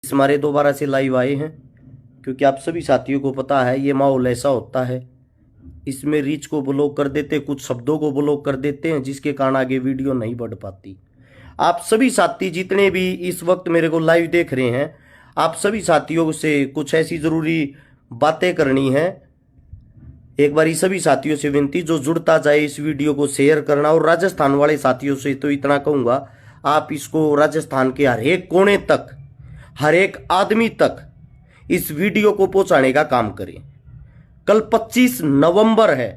हमारे दोबारा से लाइव आए हैं क्योंकि आप सभी साथियों को पता है ये माहौल ऐसा होता है, इसमें रीच को ब्लॉक कर देते, कुछ शब्दों को ब्लॉक कर देते हैं जिसके कारण आगे वीडियो नहीं बढ़ पाती। आप सभी साथी जितने भी इस वक्त मेरे को लाइव देख रहे हैं, आप सभी साथियों से कुछ ऐसी ज़रूरी बातें करनी है। एक बार सभी साथियों से विनती, जो जुड़ता जाए इस वीडियो को शेयर करना। और राजस्थान वाले साथियों से तो इतना कहूँगा, आप इसको राजस्थान के हर एक कोने तक, हर एक आदमी तक इस वीडियो को पहुंचाने का काम करें। कल 25 नवंबर है,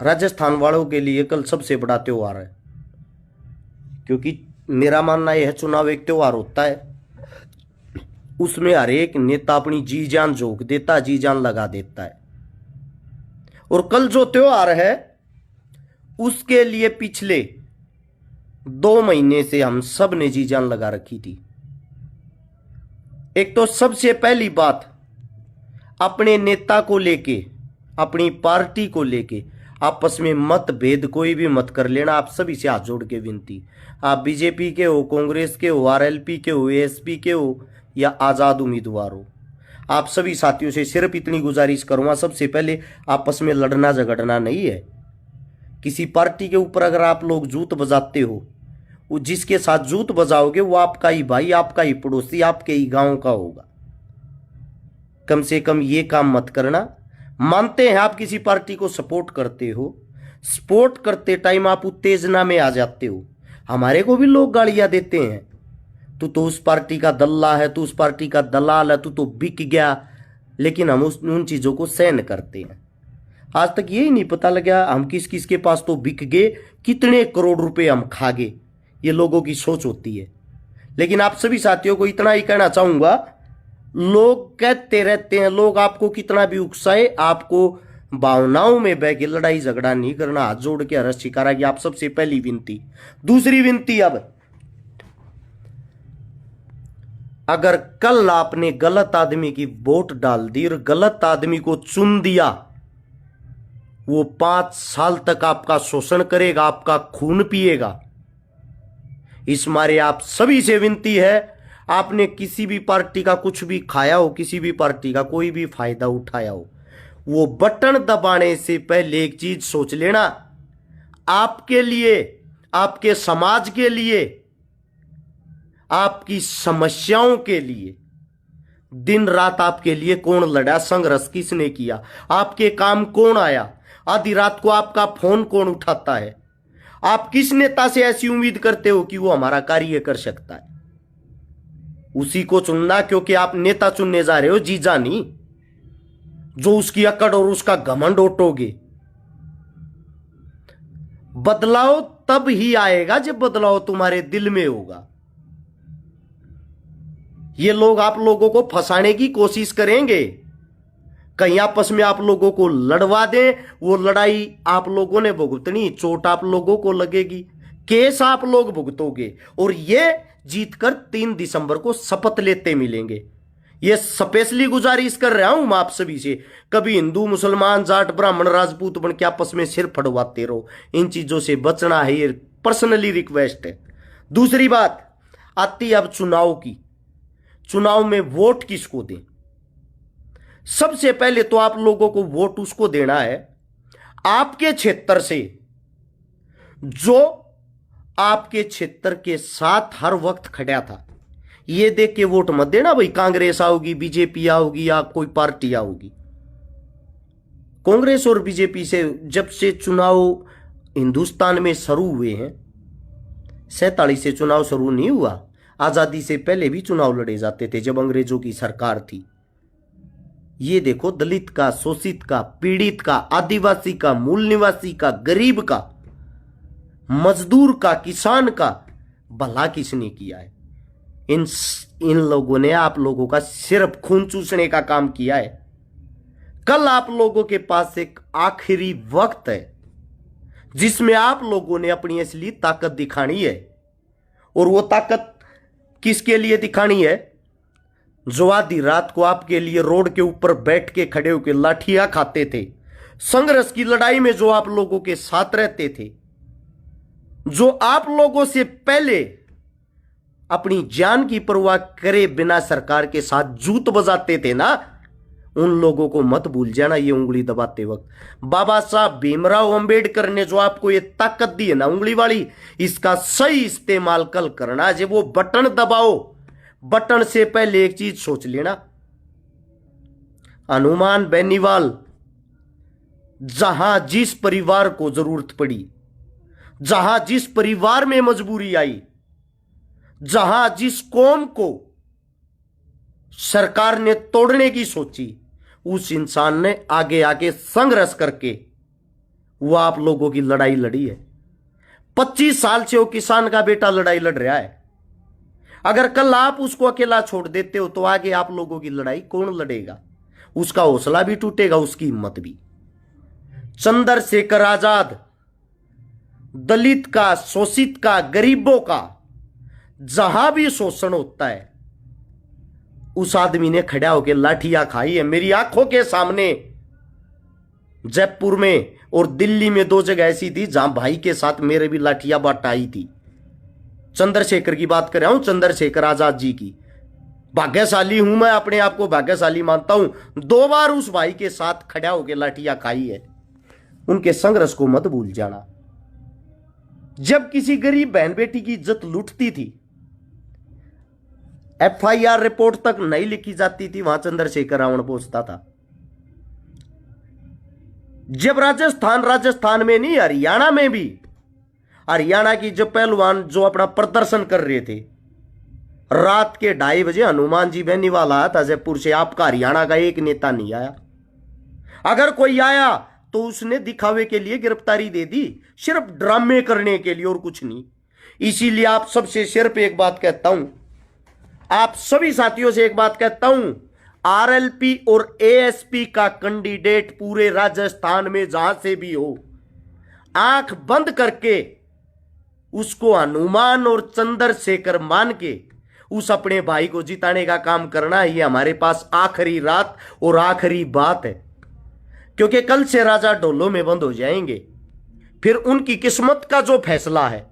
राजस्थान वालों के लिए कल सबसे बड़ा त्योहार है, क्योंकि मेरा मानना यह है चुनाव एक त्योहार होता है, उसमें हर एक नेता अपनी जी जान झोंक देता, जी जान लगा देता है। और कल जो त्योहार है उसके लिए पिछले 2 महीने से हम सब ने जी जान लगा रखी थी। एक तो सबसे पहली बात, अपने नेता को लेके, अपनी पार्टी को लेके आपस में मतभेद कोई भी मत कर लेना। आप सभी से हाथ जोड़ के विनती, आप बीजेपी के हो, कांग्रेस के हो, आरएलपी के हो, एएसपी के हो या आज़ाद उम्मीदवार हो, आप सभी साथियों से सिर्फ इतनी गुजारिश करूंगा, सबसे पहले आपस में लड़ना झगड़ना नहीं है। किसी पार्टी के ऊपर अगर आप लोग जूत बजाते हो, वो जिसके साथ जूत बजाओगे वो आपका ही भाई, आपका ही पड़ोसी, आपके ही गांव का होगा। कम से कम ये काम मत करना। मानते हैं आप किसी पार्टी को सपोर्ट करते हो, सपोर्ट करते टाइम आप उत्तेजना में आ जाते हो। हमारे को भी लोग गालियां देते हैं, तू तो उस पार्टी का दल्ला है, तू उस पार्टी का दलाल है, तू तो बिक गया। लेकिन हम उन चीज़ों को सहन करते हैं। आज तक यही नहीं पता लगा हम किस किस के पास तो बिक गए, कितने करोड़ रुपए हम खा गए। ये लोगों की सोच होती है। लेकिन आप सभी साथियों को इतना ही कहना चाहूंगा, लोग कहते रहते हैं, लोग आपको कितना भी उकसाए, आपको भावनाओं में बह के लड़ाई झगड़ा नहीं करना। हाथ जोड़ के अरज शिकारा की आप सबसे पहली विनती। दूसरी विनती, अब अगर कल आपने गलत आदमी की वोट डाल दी और गलत आदमी को चुन दिया, वो 5 साल तक आपका शोषण करेगा, आपका खून पिएगा। इस मारे आप सभी से विनती है, आपने किसी भी पार्टी का कुछ भी खाया हो, किसी भी पार्टी का कोई भी फायदा उठाया हो, वो बटन दबाने से पहले एक चीज सोच लेना, आपके लिए, आपके समाज के लिए, आपकी समस्याओं के लिए दिन रात आपके लिए कौन लड़ा, संघर्ष किसने किया, आपके काम कौन आया, आधी रात को आपका फोन कौन उठाता है। आप किस नेता से ऐसी उम्मीद करते हो कि वो हमारा कार्य कर सकता है, उसी को चुनना। क्योंकि आप नेता चुनने जा रहे हो जीजा नहीं, जो उसकी अकड़ और उसका घमंड ओटोगे। बदलाव तब ही आएगा जब बदलाव तुम्हारे दिल में होगा। ये लोग आप लोगों को फंसाने की कोशिश करेंगे, कहीं आपस में आप लोगों को लड़वा दें। वो लड़ाई आप लोगों ने भुगतनी, चोट आप लोगों को लगेगी, केस आप लोग भुगतोगे। और ये जीतकर 3 दिसंबर को शपथ लेते मिलेंगे। ये स्पेशली गुजारिश कर रहा हूं मैं आप सभी से, कभी हिंदू मुसलमान जाट ब्राह्मण राजपूत बन के आपस में सिर फड़वाते रहो, इन चीजों से बचना है, ये पर्सनली रिक्वेस्ट है। दूसरी बात आती है अब चुनाव की। चुनाव में वोट किसको दें? सबसे पहले तो आप लोगों को वोट उसको देना है आपके क्षेत्र से, जो आपके क्षेत्र के साथ हर वक्त खड़ा था। ये देख के वोट मत देना भाई कांग्रेस आओगी, बीजेपी आओगी या कोई पार्टी आओगी। कांग्रेस और बीजेपी से जब से चुनाव हिंदुस्तान में शुरू हुए हैं, 47 से चुनाव शुरू नहीं हुआ, आजादी से पहले भी चुनाव लड़े जाते थे जब अंग्रेजों की सरकार थी। ये देखो, दलित का, शोषित का, पीड़ित का, आदिवासी का, मूल निवासी का, गरीब का, मजदूर का, किसान का भला किसने किया है? इन लोगों ने आप लोगों का सिर्फ खून चूसने का काम किया है। कल आप लोगों के पास एक आखिरी वक्त है जिसमें आप लोगों ने अपनी असली ताकत दिखानी है। और वो ताकत किसके लिए दिखानी है? जो आधी रात को आपके लिए रोड के ऊपर बैठ के खड़े होकर लाठियां खाते थे, संघर्ष की लड़ाई में जो आप लोगों के साथ रहते थे, जो आप लोगों से पहले अपनी जान की परवाह करे बिना सरकार के साथ जूत बजाते थे ना, उन लोगों को मत भूल जाना ये उंगली दबाते वक्त। बाबा साहब भीमराव अंबेडकर ने जो आपको ये ताकत दी है ना उंगली वाली, इसका सही इस्तेमाल कल करना। जब वो बटन दबाओ, बटन से पहले एक चीज सोच लेना, हनुमान बेनीवाल जहां जिस परिवार को जरूरत पड़ी, जहां जिस परिवार में मजबूरी आई, जहां जिस कौम को सरकार ने तोड़ने की सोची, उस इंसान ने आगे आके संघर्ष करके वो आप लोगों की लड़ाई लड़ी है। 25 साल से वो किसान का बेटा लड़ाई लड़ रहा है। अगर कल आप उसको अकेला छोड़ देते हो तो आगे आप लोगों की लड़ाई कौन लड़ेगा? उसका हौसला भी टूटेगा, उसकी हिम्मत भी। चंद्रशेखर आजाद दलित का, शोषित का, गरीबों का जहां भी शोषण होता है, उस आदमी ने खड़ा होकर लाठियां खाई है। मेरी आंखों के सामने जयपुर में और दिल्ली में 2 जगह ऐसी थी जहां भाई के साथ मेरे भी लाठियां बटाई थी। चंद्रशेखर की बात कर रहा हूं, चंद्रशेखर आजाद जी की। भाग्यशाली हूं मैं, अपने आप को भाग्यशाली मानता हूं। 2 बार उस भाई के साथ खड़ा होकर लाठियां खाई है। उनके संघर्ष को मत भूल जाना। जब किसी गरीब बहन बेटी की इज्जत लूटती थी, FIR रिपोर्ट तक नहीं लिखी जाती थी, वहां चंद्रशेखर रावण पहुंचता था। जब राजस्थान में नहीं, हरियाणा में भी, हरियाणा की जो पहलवान जो अपना प्रदर्शन कर रहे थे, रात के 2:30 बजे हनुमान जी बेनीवाल आया था जयपुर से। आपका हरियाणा का एक नेता नहीं आया। अगर कोई आया तो उसने दिखावे के लिए गिरफ्तारी दे दी, सिर्फ ड्रामे करने के लिए और कुछ नहीं। इसीलिए आप सबसे सिर्फ एक बात कहता हूं, आप सभी साथियों से एक बात कहता हूं, RLP और ASP का कैंडिडेट पूरे राजस्थान में जहां से भी हो, आंख बंद करके उसको हनुमान और चंद्रशेखर मान के उस अपने भाई को जिताने का काम करना। ये हमारे पास आखिरी रात और आखिरी बात है, क्योंकि कल से राजा ढोलों में बंद हो जाएंगे। फिर उनकी किस्मत का जो फैसला है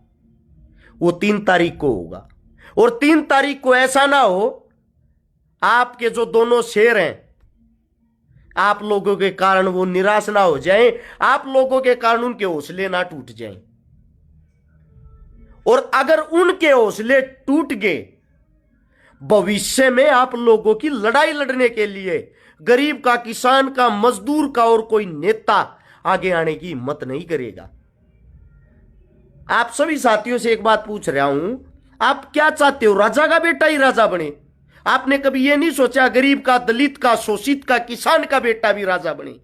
वो 3 तारीख को होगा। और 3 तारीख को ऐसा ना हो आपके जो दोनों शेर हैं, आप लोगों के कारण वो निराश ना हो जाएं, आप लोगों के कारण उनके हौसले ना टूट जाएं। और अगर उनके हौसले टूट गए, भविष्य में आप लोगों की लड़ाई लड़ने के लिए गरीब का, किसान का, मजदूर का और कोई नेता आगे आने की हिम्मत नहीं करेगा। आप सभी साथियों से एक बात पूछ रहा हूं, आप क्या चाहते हो? राजा का बेटा ही राजा बने? आपने कभी यह नहीं सोचा गरीब का, दलित का, शोषित का, किसान का बेटा भी राजा बने?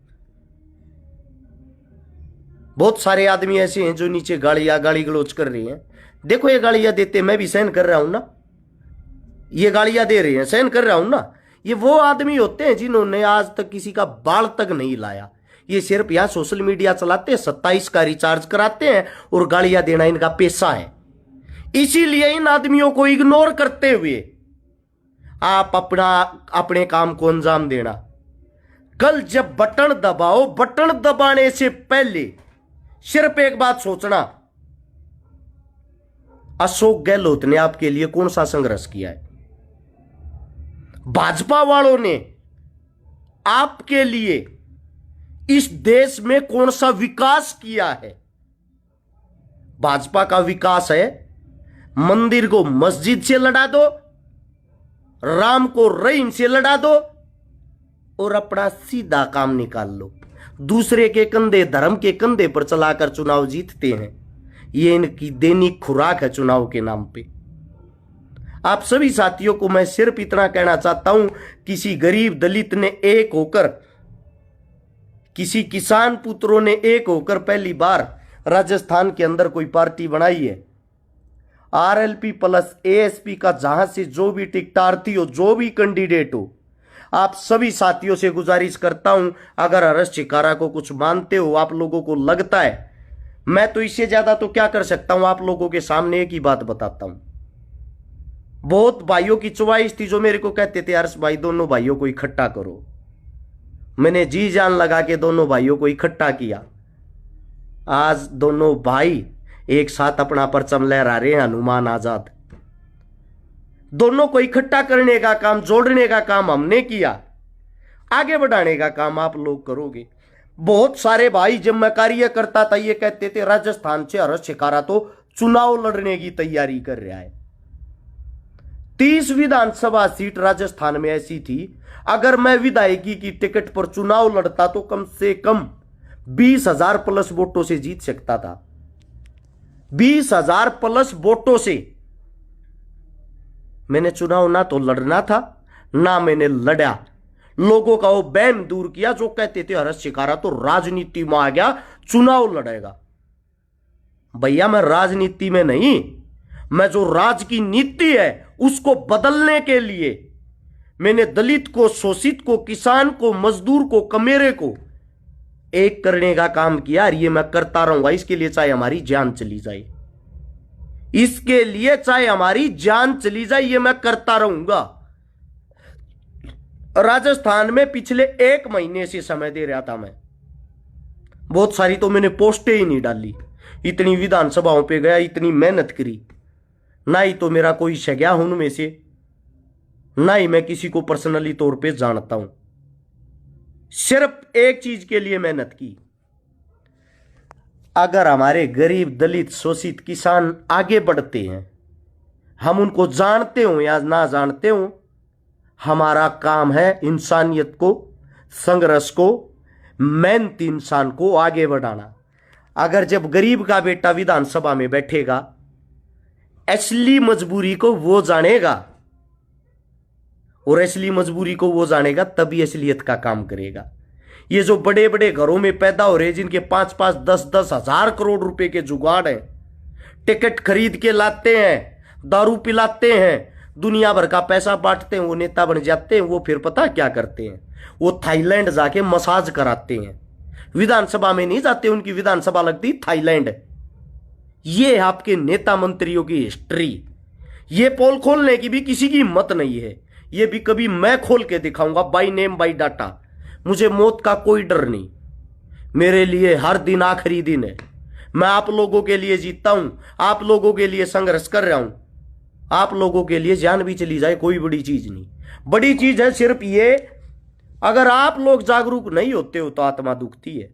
बहुत सारे आदमी ऐसे हैं जो नीचे गाली गलौज कर रहे हैं। देखो ये गालियां देते, मैं भी सहन कर रहा हूं ना, ये गालियां दे रहे हैं, सहन कर रहा हूं ना। ये वो आदमी होते हैं जिन्होंने आज तक किसी का बाल तक नहीं लाया। ये सिर्फ यहां सोशल मीडिया चलाते हैं, 27 का रिचार्ज कराते हैं और गालियां देना इनका पेशा है। इसीलिए इन आदमियों को इग्नोर करते हुए आप अपने काम को अंजाम देना। कल जब बटन दबाओ, बटन दबाने से पहले सिर्फ एक बात सोचना, अशोक गहलोत ने आपके लिए कौन सा संघर्ष किया है? भाजपा वालों ने आपके लिए इस देश में कौन सा विकास किया है? भाजपा का विकास है मंदिर को मस्जिद से लड़ा दो, राम को रहीम से लड़ा दो और अपना सीधा काम निकाल लो। दूसरे के कंधे, धर्म के कंधे पर चलाकर चुनाव जीतते हैं। ये इनकी दैनिक खुराक है चुनाव के नाम पे। आप सभी साथियों को मैं सिर्फ इतना कहना चाहता हूं, किसी गरीब दलित ने एक होकर, किसी किसान पुत्रों ने एक होकर पहली बार राजस्थान के अंदर कोई पार्टी बनाई है। RLP प्लस ASP का जहां से जो भी टिकटार्थी हो, जो भी कैंडिडेट हो, आप सभी साथियों से गुजारिश करता हूं, अगर हर्ष चिकारा को कुछ मानते हो, आप लोगों को लगता है, मैं तो इससे ज्यादा तो क्या कर सकता हूं, आप लोगों के सामने एक ही बात बताता हूं। बहुत भाइयों की चॉइस थी जो मेरे को कहते थे, हर्ष भाई दोनों भाइयों को इकट्ठा करो। मैंने जी जान लगा के दोनों भाइयों को इकट्ठा किया। आज दोनों भाई एक साथ अपना परचम लहरा रहे हैं, हनुमान आजाद। दोनों को इकट्ठा करने का काम, जोड़ने का काम हमने किया, आगे बढ़ाने का काम आप लोग करोगे। बहुत सारे भाई जब मैं कार्य करता था ये कहते थे राजस्थान से हर्ष शिकारा तो चुनाव लड़ने की तैयारी कर रहा है। 30 विधानसभा सीट राजस्थान में ऐसी थी, अगर मैं विधायकी की टिकट पर चुनाव लड़ता तो कम से कम 20,000 प्लस वोटों से जीत सकता था। 20,000 प्लस वोटों से मैंने चुनाव ना तो लड़ना था ना मैंने लड़ा। लोगों का वो बैम दूर किया जो कहते थे हर्ष शिकारा तो राजनीति में आ गया, चुनाव लड़ेगा। भैया मैं राजनीति में नहीं, मैं जो राज की नीति है उसको बदलने के लिए मैंने दलित को, शोषित को, किसान को, मजदूर को, कमेरे को एक करने का काम किया। और ये मैं करता रहूंगा, इसके लिए चाहे हमारी जान चली जाए, इसके लिए चाहे हमारी जान चली जाए, ये मैं करता रहूंगा। राजस्थान में पिछले 1 महीने से समय दे रहा था मैं, बहुत सारी तो मैंने पोस्टें ही नहीं डाली, इतनी विधानसभाओं पे गया, इतनी मेहनत करी, ना ही तो मेरा कोई शग्या हूं उनमें से, ना ही मैं किसी को पर्सनली तौर पे जानता हूं। सिर्फ एक चीज के लिए मेहनत की, अगर हमारे गरीब, दलित, शोषित किसान आगे बढ़ते हैं, हम उनको जानते हो या ना जानते हो, हमारा काम है इंसानियत को, संघर्ष को, मेहनती इंसान को आगे बढ़ाना। अगर जब गरीब का बेटा विधानसभा में बैठेगा, असली मजबूरी को वो जानेगा, और असली मजबूरी को वो जानेगा तभी असलियत का काम करेगा। ये जो बड़े बड़े घरों में पैदा हो रहे, जिनके 5-5, 10-10 हजार करोड़ रुपए के जुगाड़ हैं, टिकट खरीद के लाते हैं, दारू पिलाते हैं, दुनिया भर का पैसा बांटते हैं, वो नेता बन जाते हैं। वो फिर पता क्या करते हैं, वो थाईलैंड जाके मसाज कराते हैं, विधानसभा में नहीं जाते, उनकी विधानसभा लगती थाईलैंड। ये आपके नेता मंत्रियों की हिस्ट्री, ये पोल खोलने की भी किसी की हिम्मत नहीं है। ये भी कभी मैं खोल के दिखाऊंगा, बाई नेम बाई डाटा। मुझे मौत का कोई डर नहीं, मेरे लिए हर दिन आखिरी दिन है। मैं आप लोगों के लिए जीता हूं, आप लोगों के लिए संघर्ष कर रहा हूं। आप लोगों के लिए जान भी चली जाए कोई बड़ी चीज नहीं। बड़ी चीज है सिर्फ ये, अगर आप लोग जागरूक नहीं होते हो तो आत्मा दुखती है।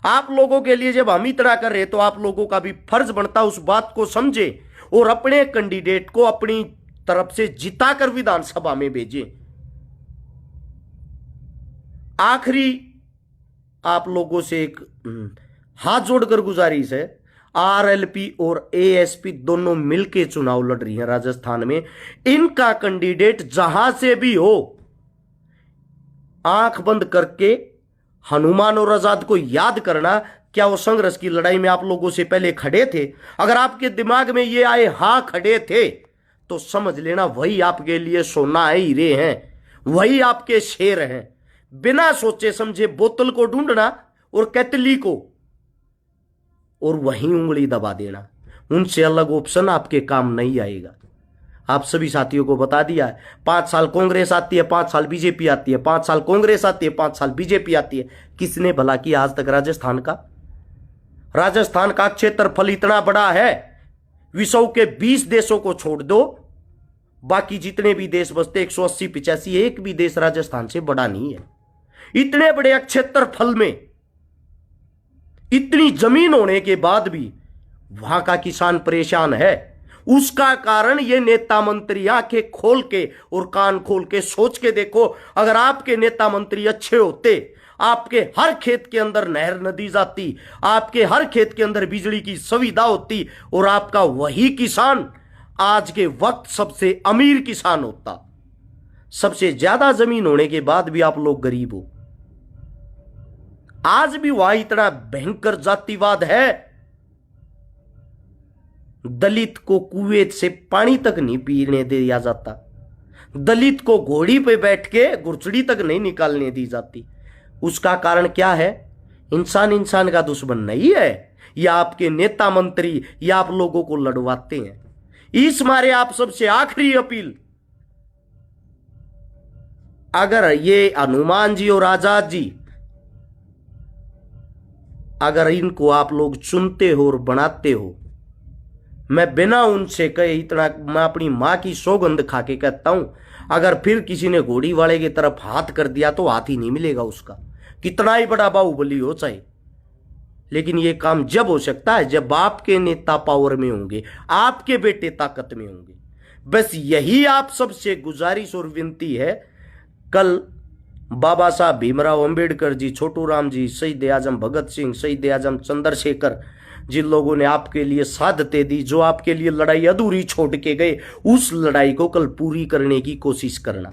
आप लोगों के लिए जब हम इतना कर रहे तो आप लोगों का भी फर्ज बनता उस बात को समझे और अपने कैंडिडेट को अपनी तरफ से जिताकर विधानसभा में भेजें। आखिरी आप लोगों से एक हाथ जोड़कर गुजारिश है, आरएलपी और एएसपी दोनों मिलकर चुनाव लड़ रही हैं राजस्थान में। इनका कैंडिडेट जहां से भी हो, आंख बंद करके हनुमान और आजाद को याद करना, क्या वो संघर्ष की लड़ाई में आप लोगों से पहले खड़े थे? अगर आपके दिमाग में ये आए हां खड़े थे, तो समझ लेना वही आपके लिए सोना है, हीरे हैं, वही आपके शेर हैं। बिना सोचे समझे बोतल को ढूंढना और कैतली को, और वहीं उंगली दबा देना, उनसे अलग ऑप्शन आपके काम नहीं आएगा। आप सभी साथियों को बता दिया है, 5 साल कांग्रेस आती है, 5 साल बीजेपी आती है, 5 साल कांग्रेस आती है, 5 साल बीजेपी आती है। किसने भला किया आज तक राजस्थान का? राजस्थान का क्षेत्रफल इतना बड़ा है, विश्व के 20 देशों को छोड़ दो, बाकी जितने भी देश बसते 180-85, एक भी देश राजस्थान से बड़ा नहीं है। इतने बड़े क्षेत्रफल में इतनी जमीन होने के बाद भी वहां का किसान परेशान है। उसका कारण ये नेता मंत्री आंखें खोल के और कान खोल के सोच के देखो, अगर आपके नेता मंत्री अच्छे होते, आपके हर खेत के अंदर नहर नदी जाती, आपके हर खेत के अंदर बिजली की सुविधा होती, और आपका वही किसान आज के वक्त सबसे अमीर किसान होता। सबसे ज्यादा जमीन होने के बाद भी आप लोग गरीब हो। आज भी वहां इतना भयंकर जातिवाद है, दलित को कुएं से पानी तक नहीं पीने दिया जाता, दलित को घोड़ी पे बैठ के गुरचड़ी तक नहीं निकालने दी जाती। उसका कारण क्या है? इंसान इंसान का दुश्मन नहीं है, या आपके नेता मंत्री या आप लोगों को लड़वाते हैं। इस मारे आप सबसे आखिरी अपील, अगर ये हनुमान जी और आजाद जी, अगर इनको आप लोग चुनते हो और बनाते हो, मैं बिना उनसे कहे इतना, मैं अपनी माँ की सौगंध खा के कहता हूं, अगर फिर किसी ने घोड़ी वाले की तरफ हाथ कर दिया तो हाथ ही नहीं मिलेगा उसका, कितना ही बड़ा बाहुबली हो चाहे। लेकिन ये काम जब हो सकता है जब आपके नेता पावर में होंगे, आपके बेटे ताकत में होंगे। बस यही आप सबसे गुजारिश और विनती है। कल बाबा साहब भीमराव अंबेडकर जी, छोटू राम जी, शहीद आजम भगत सिंह, शहीद आजम चंद्रशेखर, जिन लोगों ने आपके लिए शहादतें दी, जो आपके लिए लड़ाई अधूरी छोड़ के गए, उस लड़ाई को कल पूरी करने की कोशिश करना।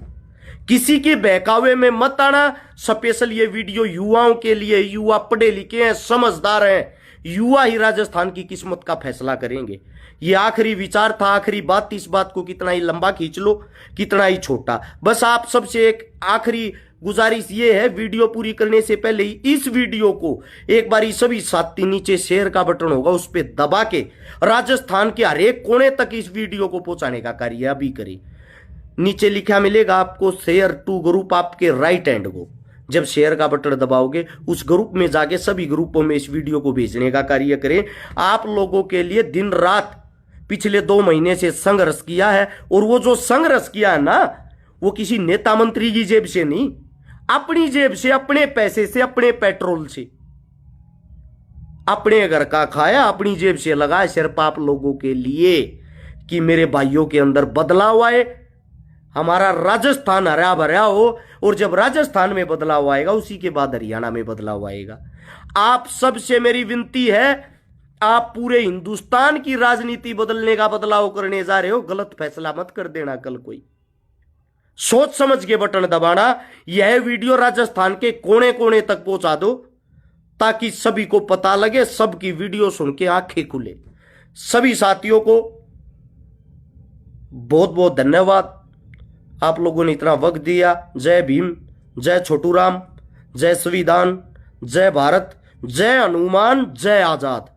किसी के बहकावे में मत आना। स्पेशल ये वीडियो युवाओं के लिए, युवा पढ़े लिखे हैं, समझदार हैं, युवा ही राजस्थान की किस्मत का फैसला करेंगे। ये आखिरी विचार था, आखिरी बात। इस बात को कितना ही लंबा खींच लो, कितना ही छोटा। बस आप सबसे एक आखिरी गुजारिश ये है, वीडियो पूरी करने से पहले ही इस वीडियो को एक बारी सभी साथी, नीचे शेयर का बटन होगा उस पर दबा के राजस्थान के हर एक कोने तक इस वीडियो को पहुंचाने का कार्य अभी करें। नीचे लिखा मिलेगा आपको शेयर टू ग्रुप, आपके राइट हैंड को जब शेयर का बटन दबाओगे उस ग्रुप में जाके सभी ग्रुपों में इस वीडियो को भेजने का कार्य करें। आप लोगों के लिए दिन रात पिछले 2 महीने से संघर्ष किया है, और वो जो संघर्ष किया है ना, वो किसी नेता मंत्री की जेब से नहीं, अपनी जेब से, अपने पैसे से, अपने पेट्रोल से, अपने घर का खाया, अपनी जेब से लगाया, सिर्फ आप लोगों के लिए कि मेरे भाइयों के अंदर बदलाव आए, हमारा राजस्थान हरा भरा हो। और जब राजस्थान में बदलाव आएगा उसी के बाद हरियाणा में बदलाव आएगा। आप सबसे मेरी विनती है, आप पूरे हिंदुस्तान की राजनीति बदलने का बदलाव करने जा रहे हो, गलत फैसला मत कर देना कल कोई। सोच समझ के बटन दबाना। यह वीडियो राजस्थान के कोने कोने तक पहुंचा दो ताकि सभी को पता लगे, सबकी वीडियो सुन के आंखें खुले। सभी साथियों को बहुत बहुत धन्यवाद, आप लोगों ने इतना वक्त दिया। जय भीम, जय छोटू राम, जय संविधान, जय भारत, जय हनुमान, जय आजाद।